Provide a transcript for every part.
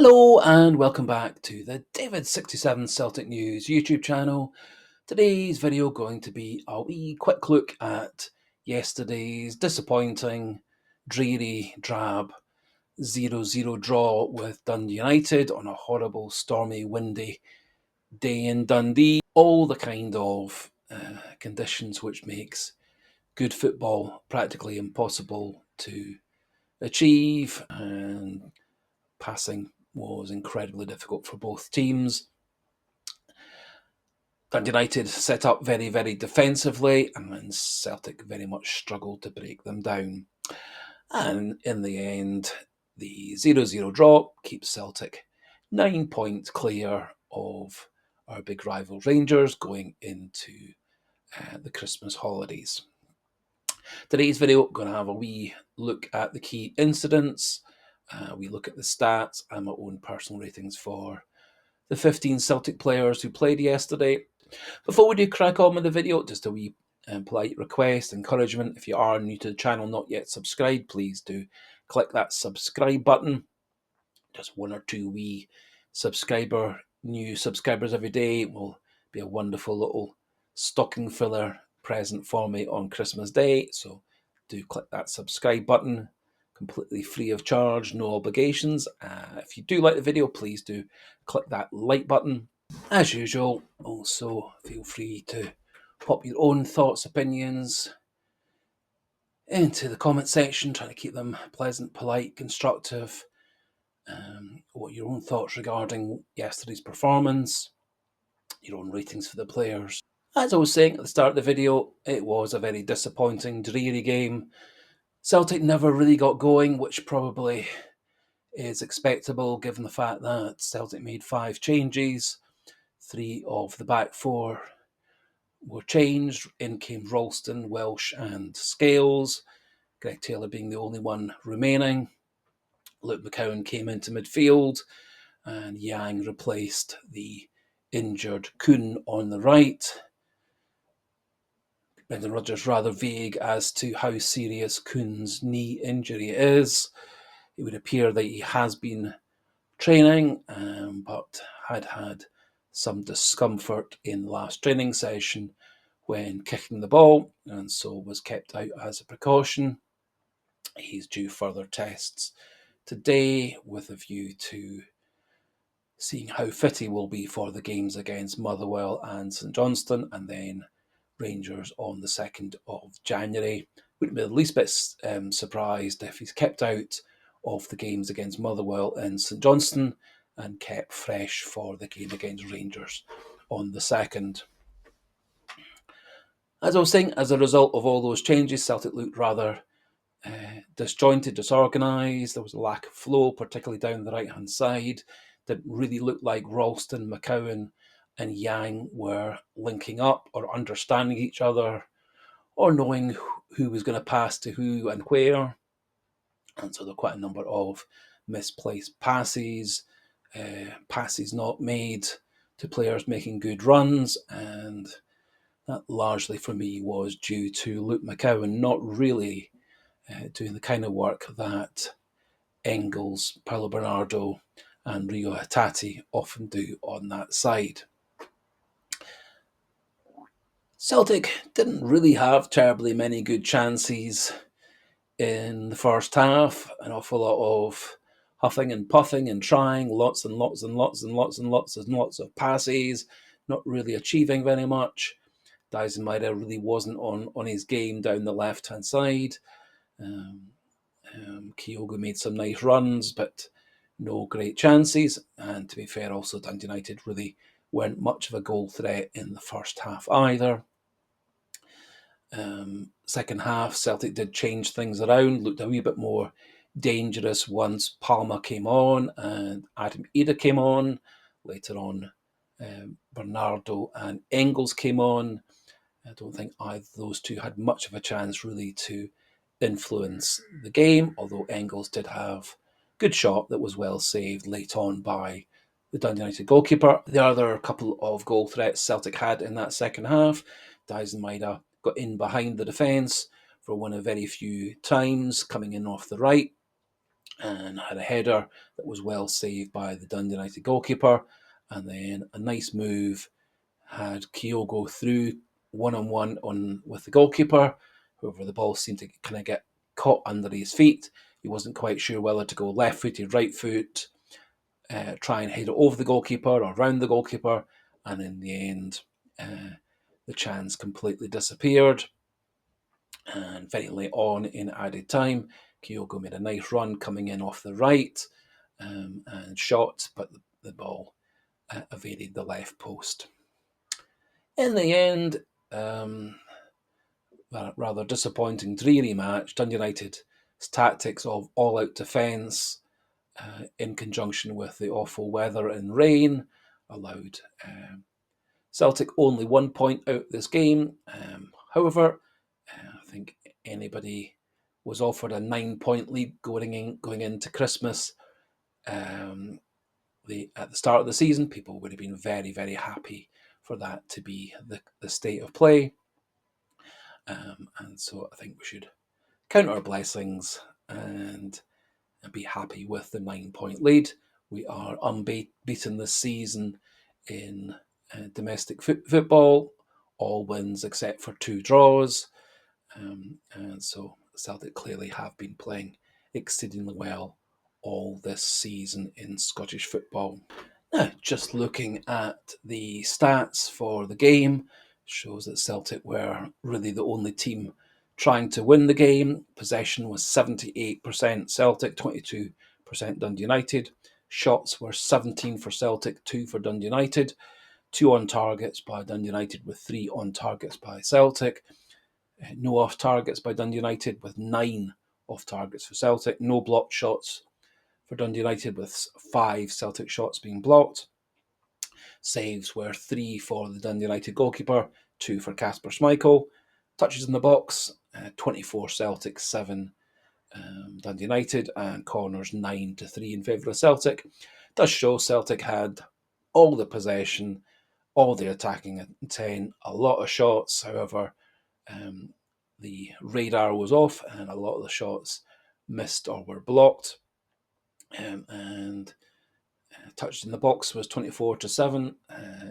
Hello and welcome back to the David67 Celtic News YouTube channel. Today's video going to be a wee quick look at yesterday's disappointing, dreary, drab 0-0 draw with Dundee United on a horrible, stormy, windy day in Dundee. All the kind of conditions which makes good football practically impossible to achieve, and passing was incredibly difficult for both teams. Dundee United set up very, very defensively, and Celtic very much struggled to break them down. And in the end, the 0-0 draw keeps Celtic 9 points clear of our big rival Rangers going into the Christmas holidays. Today's video, going to have a wee look at the key incidents. We look at the stats and my own personal ratings for the 15 Celtic players who played yesterday. Before we do crack on with the video, just a wee polite request, encouragement. If you are new to the channel, not yet subscribed, please do click that subscribe button. Just one or two wee new subscribers every day will be a wonderful little stocking filler present for me on Christmas Day. So do click that subscribe button, completely free of charge, no obligations. If you do like the video, please do click that like button. As usual, also feel free to pop your own thoughts, opinions into the comment section, trying to keep them pleasant, polite, constructive. What your own thoughts regarding yesterday's performance, your own ratings for the players. As I was saying at the start of the video, it was a very disappointing, dreary game. Celtic never really got going, which probably is expectable given the fact that Celtic made 5 changes. 3 of the back 4 were changed. In came Ralston, Welsh and Scales, Greg Taylor being the only one remaining. Luke McCowan came into midfield and Yang replaced the injured Kuhn on the right. Brendan Rodgers rather vague as to how serious Kuhn's knee injury is. It would appear that he has been training, but had some discomfort in the last training session when kicking the ball, and so was kept out as a precaution. He's due further tests today with a view to seeing how fit he will be for the games against Motherwell and St Johnstone, and then Rangers on the 2nd of January. Wouldn't be the least bit surprised if he's kept out of the games against Motherwell and St Johnstone and kept fresh for the game against Rangers on the 2nd. As I was saying, as a result of all those changes, Celtic looked rather disjointed, disorganised. There was a lack of flow, particularly down the right-hand side. Didn't really look like Ralston, McCowan and Yang were linking up or understanding each other or knowing who was going to pass to who and where. And so there were quite a number of misplaced passes, passes not made to players making good runs, and that largely for me was due to Luke McCowan not really doing the kind of work that Engels, Paulo Bernardo and Rio Hatate often do on that side. Celtic didn't really have terribly many good chances in the first half. An awful lot of huffing and puffing and trying, lots and lots and lots and lots and lots and lots of passes, not really achieving very much. Dijsselmeyer really wasn't on his game down the left-hand side. Kyogo made some nice runs, but no great chances. And to be fair, also Dundee United really weren't much of a goal threat in the first half either. Second half, Celtic did change things around, looked a wee bit more dangerous once Palma came on and Adam Ida came on. Later on, Bernardo and Engels came on. I don't think either of those two had much of a chance really to influence the game, although Engels did have a good shot that was well saved late on by the Dundee United goalkeeper. The other couple of goal threats Celtic had in that second half, Dijsselmeyer got in behind the defence for one of very few times, coming in off the right. and had a header that was well saved by the Dundee United goalkeeper. And then a nice move had Kyogo through one-on-one with the goalkeeper. However, the ball seemed to kind of get caught under his feet. He wasn't quite sure whether to go left-footed, right foot, try and head it over the goalkeeper or around the goalkeeper. And in the end, the chance completely disappeared. And very late on in added time, Kyogo made a nice run coming in off the right and shot, but the ball evaded the left post. In the end, a rather disappointing, dreary match. Dundee United's tactics of all-out defence in conjunction with the awful weather and rain allowed Celtic only 1 point out this game. However, I think anybody was offered a 9-point lead going into Christmas. At the start of the season, people would have been very, very happy for that to be the state of play. And so I think we should count our blessings and be happy with the 9-point lead. We are unbeaten this season in domestic football, all wins except for 2 draws. And so Celtic clearly have been playing exceedingly well all this season in Scottish football. Now, just looking at the stats for the game, shows that Celtic were really the only team trying to win the game. Possession was 78% Celtic, 22% Dundee United. Shots were 17 for Celtic, 2 for Dundee United. 2 on targets by Dundee United with 3 on targets by Celtic. No off targets by Dundee United with 9 off targets for Celtic. No blocked shots for Dundee United with 5 Celtic shots being blocked. Saves were 3 for the Dundee United goalkeeper, 2 for Kasper Schmeichel. Touches in the box, 24 Celtic, 7 Dundee United, and corners 9-3 in favour of Celtic. Does show Celtic had all the possession, all the attacking intent, a lot of shots. However, the radar was off and a lot of the shots missed or were blocked. And touched in the box was 24-7,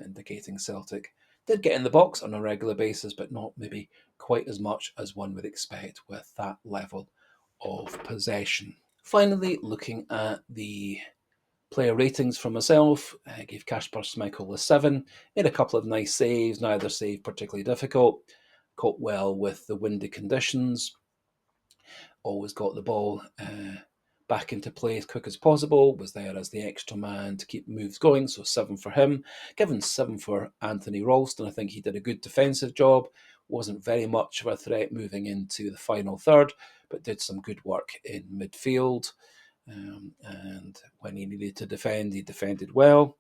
indicating Celtic did get in the box on a regular basis, but not maybe quite as much as one would expect with that level of possession. Finally, looking at the player ratings from myself, I gave Kasper Schmeichel a 7. Made a couple of nice saves, neither save particularly difficult. Coped well with the windy conditions. Always got the ball back into play as quick as possible. Was there as the extra man to keep moves going, so 7 for him. Given 7 for Anthony Ralston, I think he did a good defensive job. Wasn't very much of a threat moving into the final third, but did some good work in midfield. And when he needed to defend, he defended well.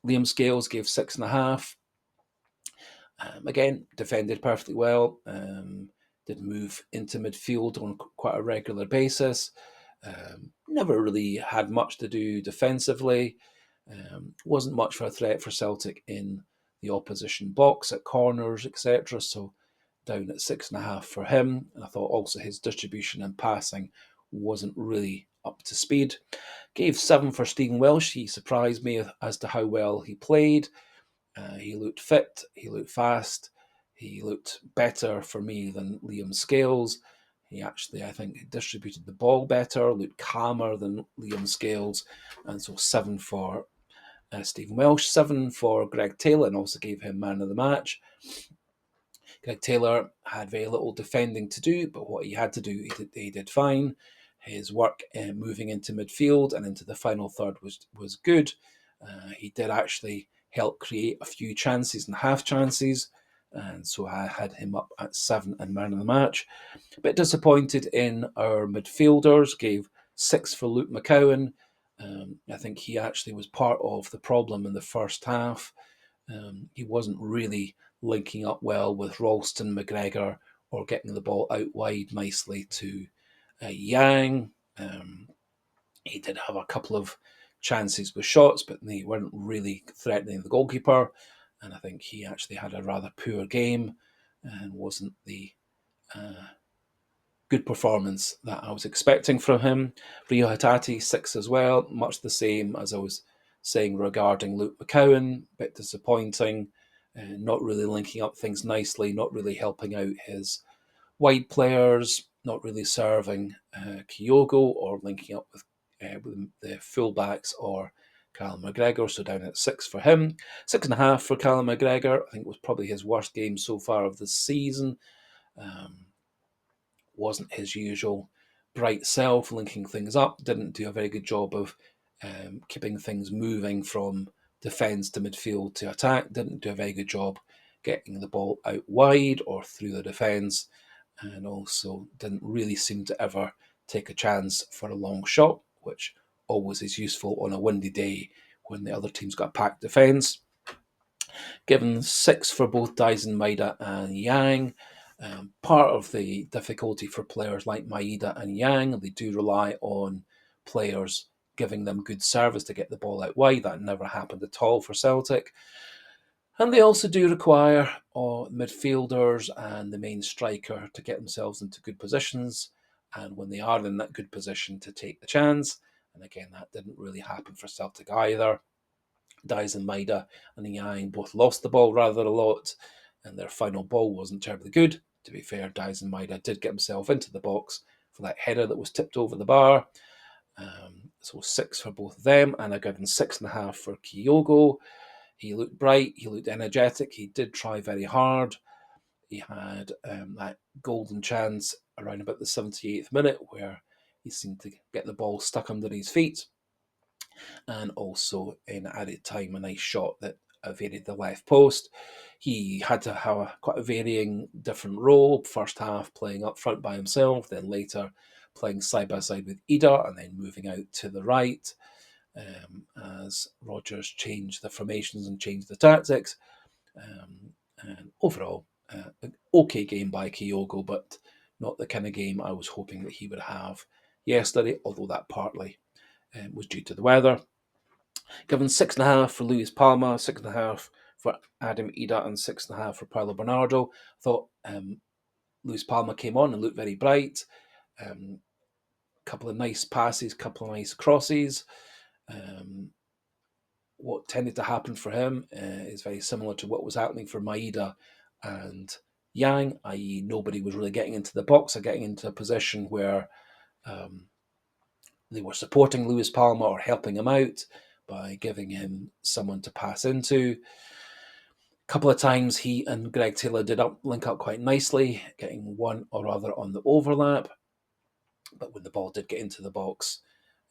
Liam Scales gave 6.5. Again, defended perfectly well. Did move into midfield on quite a regular basis. Never really had much to do defensively. Wasn't much for a threat for Celtic in the opposition box at corners, etc. So down at 6.5 for him. And I thought also his distribution and passing wasn't really up to speed. Gave 7 for Stephen Welsh. He surprised me as to how well he played. He looked fit, he looked fast, he looked better for me than Liam Scales. He actually, I think, distributed the ball better, looked calmer than Liam Scales. And so 7 for Stephen Welsh, 7 for Greg Taylor, and also gave him man of the match. Greg Taylor had very little defending to do, but what he had to do, he did fine. His work moving into midfield and into the final third was good. He did actually help create a few chances and half chances, and so I had him up at 7 and man of the match. A bit disappointed in our midfielders, gave 6 for Luke McCowan. I think he actually was part of the problem in the first half. He wasn't really linking up well with Ralston, McGregor, or getting the ball out wide nicely to Yang. He did have a couple of chances with shots, but they weren't really threatening the goalkeeper. And I think he actually had a rather poor game and wasn't the good performance that I was expecting from him. Rio Hatate, 6 as well, much the same as I was saying regarding Luke McCowan, a bit disappointing, not really linking up things nicely, not really helping out his wide players, not really serving Kyogo or linking up with the fullbacks or Callum McGregor, so down at 6 for him. 6.5 for Callum McGregor. I think it was probably his worst game so far of the season. Wasn't his usual bright self, linking things up, didn't do a very good job of keeping things moving from defence to midfield to attack, didn't do a very good job getting the ball out wide or through the defence, and also didn't really seem to ever take a chance for a long shot, which always is useful on a windy day when the other team's got a packed defence. Given 6 for both Dyson, Maida, and Yang. Part of the difficulty for players like Maida and Yang, they do rely on players giving them good service to get the ball out wide. That never happened at all for Celtic. And they also do require midfielders and the main striker to get themselves into good positions. And when they are in that good position, to take the chance. And again, that didn't really happen for Celtic either. Dyson, Maida, and Yang both lost the ball rather a lot, and their final ball wasn't terribly good. To be fair, Dyson Maida did get himself into the box for that header that was tipped over the bar. So 6 for both of them, and I given 6.5 for Kyogo. He looked bright, he looked energetic, he did try very hard. He had that golden chance around about the 78th minute where he seemed to get the ball stuck under his feet. And also in added time, a nice shot that evaded the left post. He had to have quite a varying different role. First half playing up front by himself, then later playing side by side with Ida, and then moving out to the right as Rodgers changed the formations and changed the tactics. And overall, an okay game by Kyogo, but not the kind of game I was hoping that he would have yesterday, although that partly was due to the weather. Given 6.5 for Luis Palma, 6.5 for Adam Ida, and 6.5 for Paulo Bernardo. Thought Luis Palma came on and looked very bright. Couple of nice passes, couple of nice crosses. What tended to happen for him is very similar to what was happening for Maida and Yang, i.e., nobody was really getting into the box or getting into a position where they were supporting Luis Palma or helping him out by giving him someone to pass into. A couple of times he and Greg Taylor did link up quite nicely, getting one or other on the overlap. But when the ball did get into the box,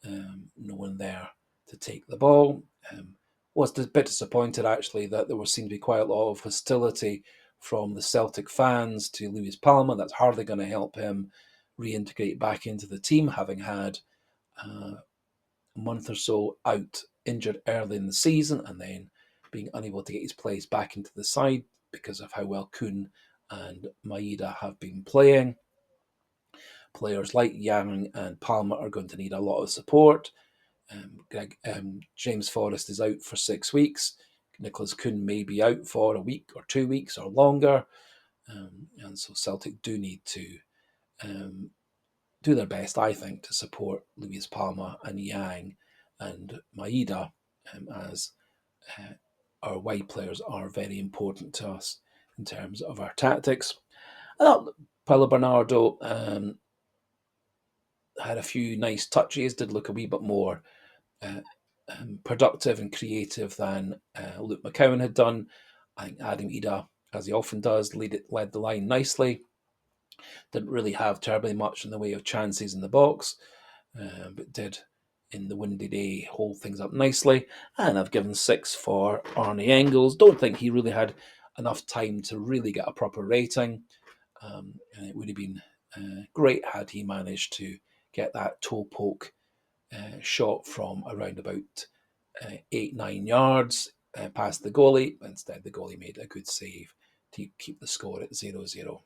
no one there to take the ball. Was a bit disappointed actually that there seemed to be quite a lot of hostility from the Celtic fans to Luis Palma. That's hardly going to help him reintegrate back into the team, having had a month or so out injured early in the season and then being unable to get his place back into the side because of how well Kuhn and Maida have been playing. Players like Yang and Palmer are going to need a lot of support. James Forrest is out for 6 weeks. Nicholas Kuhn may be out for a week or 2 weeks or longer. And so Celtic do need to do their best, I think, to support Luis Palma and Yang and Maida as our wide players are very important to us in terms of our tactics. I thought Paulo Bernardo had a few nice touches, did look a wee bit more productive and creative than Luke McCowan had done. I think Adam Ida, as he often does, led the line nicely. Didn't really have terribly much in the way of chances in the box, but did in the windy day hold things up nicely. And I've given 6 for Arnie Engels. Don't think he really had enough time to really get a proper rating. And it would have been great had he managed to get that toe poke shot from around about 8-9 yards past the goalie. Instead, the goalie made a good save to keep the score at 0-0.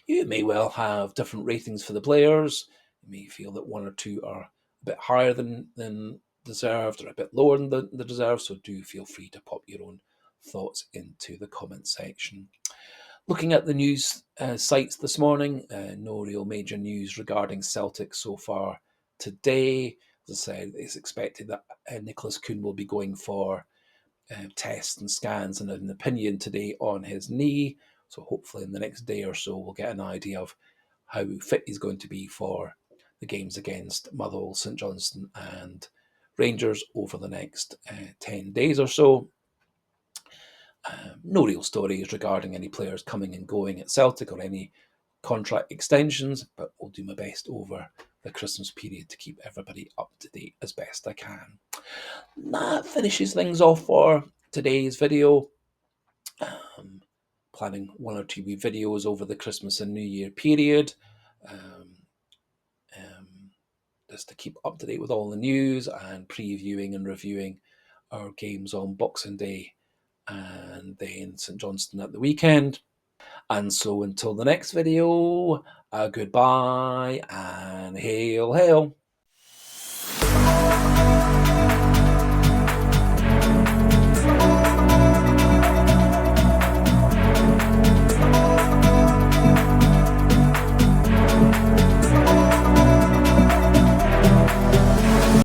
You may well have different ratings for the players. You may feel that one or two are a bit higher than deserved or a bit lower than the deserved, so do feel free to pop your own thoughts into the comment section. Looking at the news sites this morning, no real major news regarding Celtic so far today. As I said, it's expected that Nicholas Kuhn will be going for tests and scans and an opinion today on his knee. So hopefully in the next day or so we'll get an idea of how fit he's going to be for the games against Motherwell, St Johnstone and Rangers over the next 10 days or so. No real stories regarding any players coming and going at Celtic or any contract extensions, but I'll do my best over the Christmas period to keep everybody up to date as best I can. That finishes things off for today's video. Planning 1 or 2 wee videos over the Christmas and New Year period, just to keep up to date with all the news and previewing and reviewing our games on Boxing Day and then St Johnstone at the weekend. And so until the next video, goodbye and hail, hail.